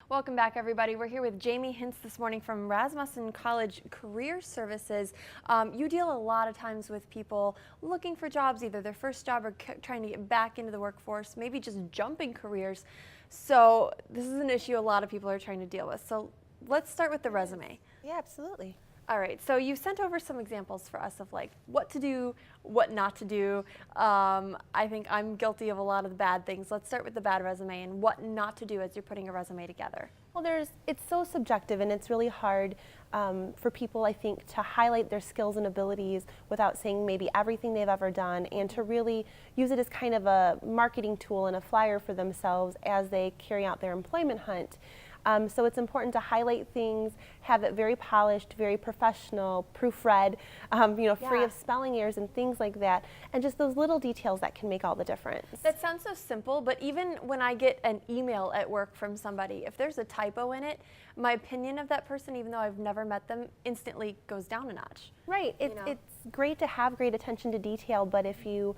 Welcome back, everybody. We're here with Jamie Hintz this morning from Rasmussen College Career Services. You deal a lot of times with people looking for jobs, either their first job or trying to get back into the workforce, maybe just jumping careers. So this is an issue a lot of people are trying to deal with. So let's start with the resume. Yeah, absolutely. All right, so you sent over some examples for us of like what to do, what not to do. I think I'm guilty of a lot of the bad things. Let's start with the bad resume and what not to do as you're putting a resume together. Well, it's so subjective, and it's really hard for people, I think, to highlight their skills and abilities without saying maybe everything they've ever done, and to really use it as kind of a marketing tool and a flyer for themselves as they carry out their employment hunt. So it's important to highlight things, have it very polished, very professional, proofread, free of spelling errors and things like that, and just those little details that can make all the difference. That sounds so simple, but even when I get an email at work from somebody, if there's a typo in it, my opinion of that person, even though I've never met them, instantly goes down a notch. Right. It's great to have great attention to detail, but if you,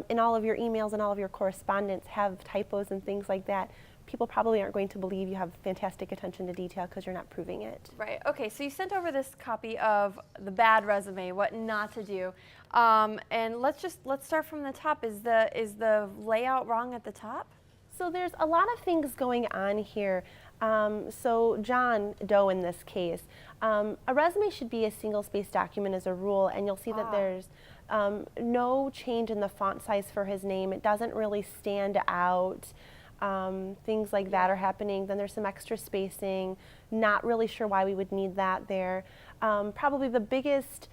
in all of your emails and all of your correspondence, have typos and things like that, people probably aren't going to believe you have fantastic attention to detail because you're not proving it. Right. Okay, so you sent over this copy of the bad resume, what not to do. And let's start from the top. Is the layout wrong at the top? So there's a lot of things going on here. So John Doe in this case, a resume should be a single-spaced document as a rule, and you'll see that there's no change in the font size for his name. It doesn't really stand out. Things like that are happening. Then there's some extra spacing. Not really sure why we would need that there. Probably the biggest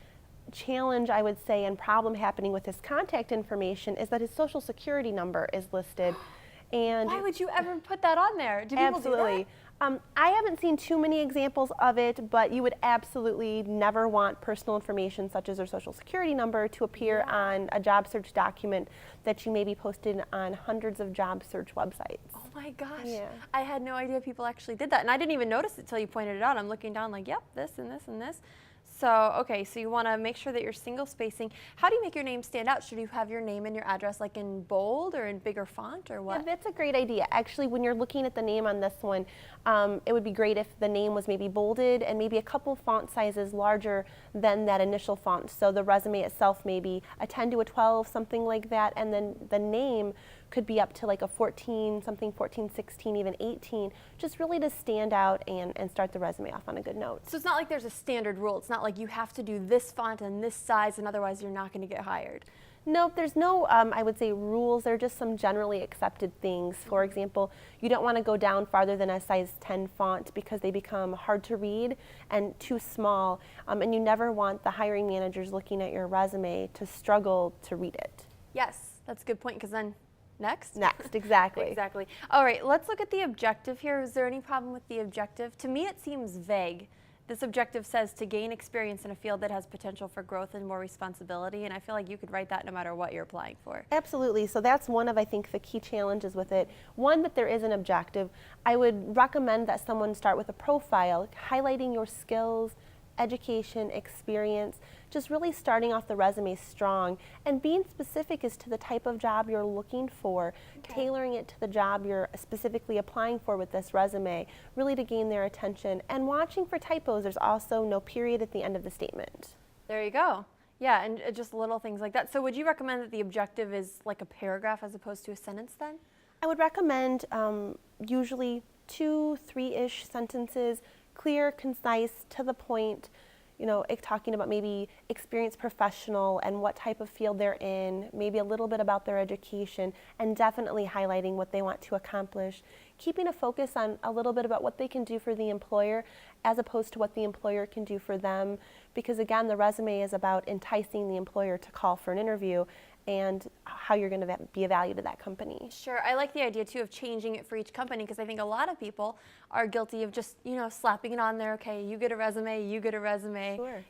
challenge, I would say, and problem happening with his contact information is that his social security number is listed. And why would you ever put that on there? Do people do that? I haven't seen too many examples of it, but you would absolutely never want personal information such as their social security number to appear on a job search document that you may be posted on hundreds of job search websites. Oh my gosh. Yeah. I had no idea people actually did that, and I didn't even notice it until you pointed it out. I'm looking down like, yep, this and this and this. So, okay, so you want to make sure that you're single spacing. How do you make your name stand out? Should you have your name and your address like in bold or in bigger font or what? Yeah, that's a great idea. Actually, when you're looking at the name on this one, it would be great if the name was maybe bolded and maybe a couple font sizes larger than that initial font. So the resume itself maybe a 10 to a 12, something like that, and then the name could be up to like a 14, something 14, 16, even 18, just really to stand out and start the resume off on a good note. So it's not like there's a standard rule. It's not like you have to do this font and this size and otherwise you're not going to get hired. Nope, there's no, I would say, rules. There are just some generally accepted things. For example, you don't want to go down farther than a size 10 font because they become hard to read and too small. And you never want the hiring managers looking at your resume to struggle to read it. Yes, that's a good point because then next? Next, exactly. Exactly. All right, let's look at the objective here. Is there any problem with the objective? To me, it seems vague. This objective says to gain experience in a field that has potential for growth and more responsibility, and I feel like you could write that no matter what you're applying for. Absolutely. So that's one of, I think, the key challenges with it. One, that there is an objective. I would recommend that someone start with a profile, highlighting your skills, education, experience, just really starting off the resume strong and being specific as to the type of job you're looking for, tailoring it to the job you're specifically applying for with this resume, really to gain their attention. And watching for typos, there's also no period at the end of the statement. There you go. Yeah, and just little things like that. So would you recommend that the objective is like a paragraph as opposed to a sentence then? I would recommend usually 2, 3-ish sentences, clear, concise, to the point, talking about maybe experienced professional and what type of field they're in, maybe a little bit about their education, and definitely highlighting what they want to accomplish. Keeping a focus on a little bit about what they can do for the employer as opposed to what the employer can do for them, because again, the resume is about enticing the employer to call for an interview and how you're going to be a value to that company. Sure, I like the idea too of changing it for each company because I think a lot of people are guilty of just, slapping it on there, okay, you get a resume, Sure.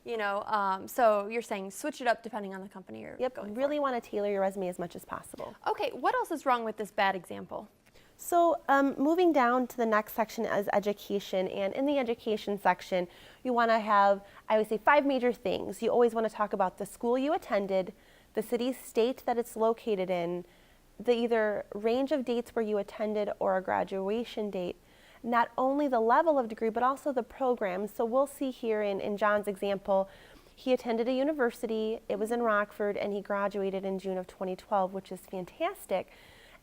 So you're saying switch it up depending on the company you're going really for. want to tailor your resume as much as possible. Okay, what else is wrong with this bad example? So moving down to the next section is education, and in the education section, you want to have, I would say, 5 major things. You always want to talk about the school you attended, the city, state that it's located in, the either range of dates where you attended or a graduation date, not only the level of degree, but also the program. So we'll see here in John's example, he attended a university, it was in Rockford, and he graduated in June of 2012, which is fantastic,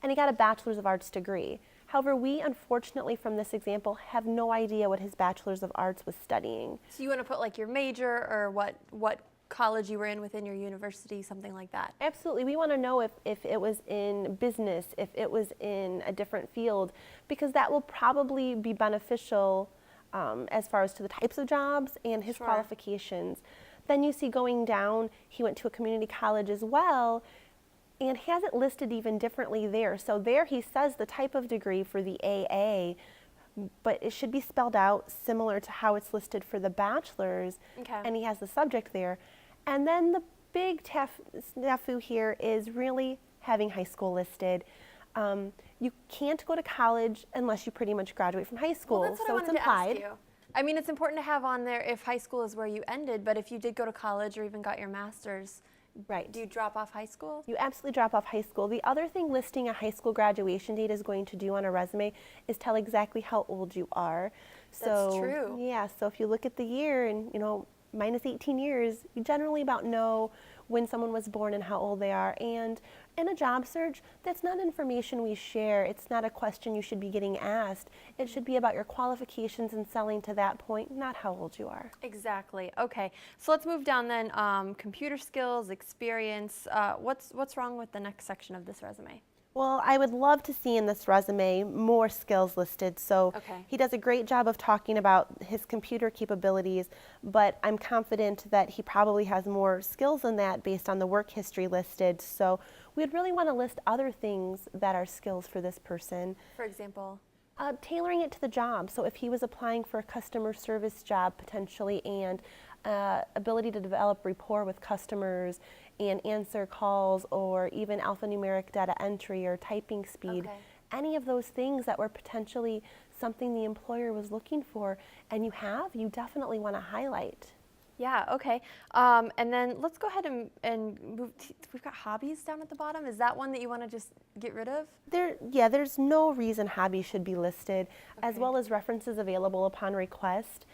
and he got a Bachelor's of Arts degree. However, we unfortunately from this example have no idea what his Bachelor's of Arts was studying. So you want to put like your major or what college you were in within your university, something like that? Absolutely. We want to know if it was in business, if it was in a different field, because that will probably be beneficial as far as to the types of jobs and his Sure. qualifications. Then you see going down, he went to a community college as well, and has it listed even differently there. So there he says the type of degree for the AA, but it should be spelled out similar to how it's listed for the bachelor's, Okay. and he has the subject there. And then the big snafu here is really having high school listed. You can't go to college unless you pretty much graduate from high school, Well, that's what so I it's wanted implied. to ask you. I mean, it's important to have on there if high school is where you ended, but if you did go to college or even got your master's, Right. do you drop off high school? You absolutely drop off high school. The other thing listing a high school graduation date is going to do on a resume is tell exactly how old you are. That's true. Yeah, so if you look at the year and, minus 18 years, you generally about know when someone was born and how old they are. And in a job search, that's not information we share. It's not a question you should be getting asked. It should be about your qualifications and selling to that point, not how old you are. Exactly. Okay. So let's move down then. Computer skills, experience. What's wrong with the next section of this resume? Well, I would love to see in this resume more skills listed. So Okay. he does a great job of talking about his computer capabilities, but I'm confident that he probably has more skills than that based on the work history listed. So we'd really want to list other things that are skills for this person. For example. Tailoring it to the job. So if he was applying for a customer service job potentially and ability to develop rapport with customers and answer calls or even alphanumeric data entry or typing speed, Okay. any of those things that were potentially something the employer was looking for and you definitely want to highlight. Yeah, okay. And then let's go ahead and move. We've got hobbies down at the bottom. Is that one that you want to just get rid of? There's no reason hobbies should be listed, as Okay. well as references available upon request.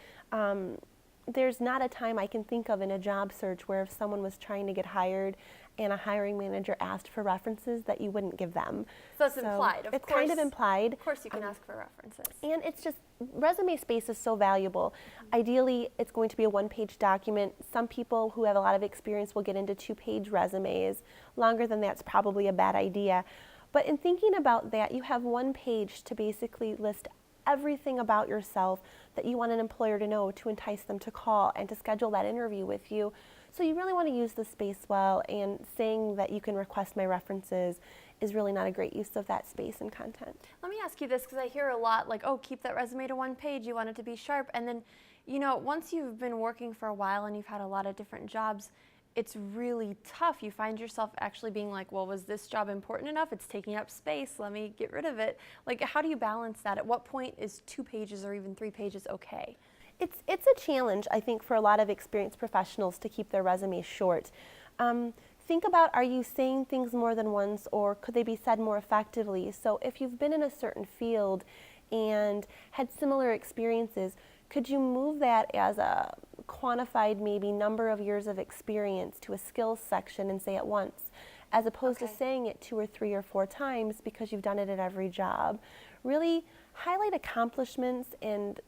There's not a time I can think of in a job search where if someone was trying to get hired and a hiring manager asked for references that you wouldn't give them. So it's implied, of It's course. kind of implied. Of course you can ask for references. And it's just, resume space is so valuable. Ideally, it's going to be a one-page document. Some people who have a lot of experience will get into two-page resumes. Longer than that's probably a bad idea. But in thinking about that, you have one page to basically list everything about yourself that you want an employer to know to entice them to call and to schedule that interview with you. So you really want to use the space well, and saying that you can request my references is really not a great use of that space and content. Let me ask you this, because I hear a lot like, oh, keep that resume to one page, you want it to be sharp. And then, once you've been working for a while and you've had a lot of different jobs, it's really tough. You find yourself actually being like, well, was this job important enough? It's taking up space. Let me get rid of it. Like, how do you balance that? At what point is 2 pages or even 3 pages okay? It's a challenge, I think, for a lot of experienced professionals to keep their resumes short. Think about, are you saying things more than once, or could they be said more effectively? So if you've been in a certain field and had similar experiences, could you move that as a quantified maybe number of years of experience to a skills section and say it once, as opposed to Okay. saying it 2 or 3 or 4 times because you've done it at every job? Really highlight accomplishments and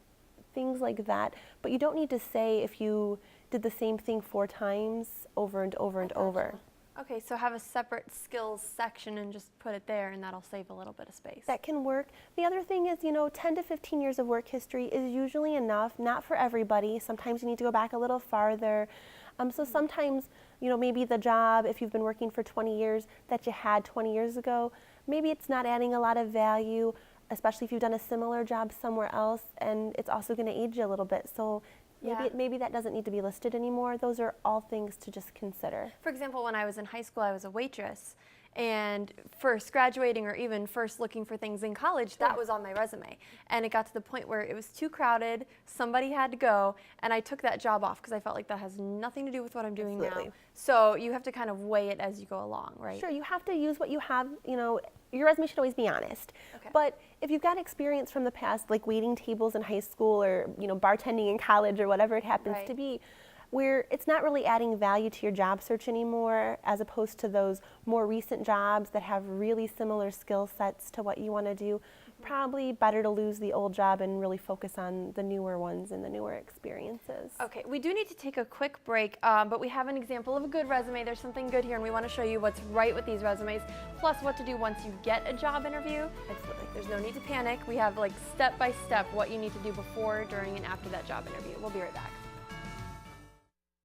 things like that, but you don't need to say if you did the same thing 4 times over and over and over. Okay, so have a separate skills section and just put it there, and that'll save a little bit of space. That can work. The other thing is, 10 to 15 years of work history is usually enough, not for everybody. Sometimes you need to go back a little farther. So sometimes, maybe the job, if you've been working for 20 years that you had 20 years ago, maybe it's not adding a lot of value, especially if you've done a similar job somewhere else, and it's also going to age you a little bit. So Yeah. maybe that doesn't need to be listed anymore. Those are all things to just consider. For example, when I was in high school, I was a waitress, and first graduating or even first looking for things in college, that was on my resume. And it got to the point where it was too crowded, somebody had to go, and I took that job off because I felt like that has nothing to do with what I'm doing now. So you have to kind of weigh it as you go along, right? Sure, you have to use what you have, you know, your resume should always be honest. Okay. But if you've got experience from the past, like waiting tables in high school or, you know, bartending in college or whatever it happens to be, where it's not really adding value to your job search anymore, as opposed to those more recent jobs that have really similar skill sets to what you want to do, probably better to lose the old job and really focus on the newer ones and the newer experiences. Okay, we do need to take a quick break, but we have an example of a good resume. There's something good here, and we want to show you what's right with these resumes, plus what to do once you get a job interview. Absolutely. There's no need to panic. We have like step by step what you need to do before, during, and after that job interview. We'll be right back.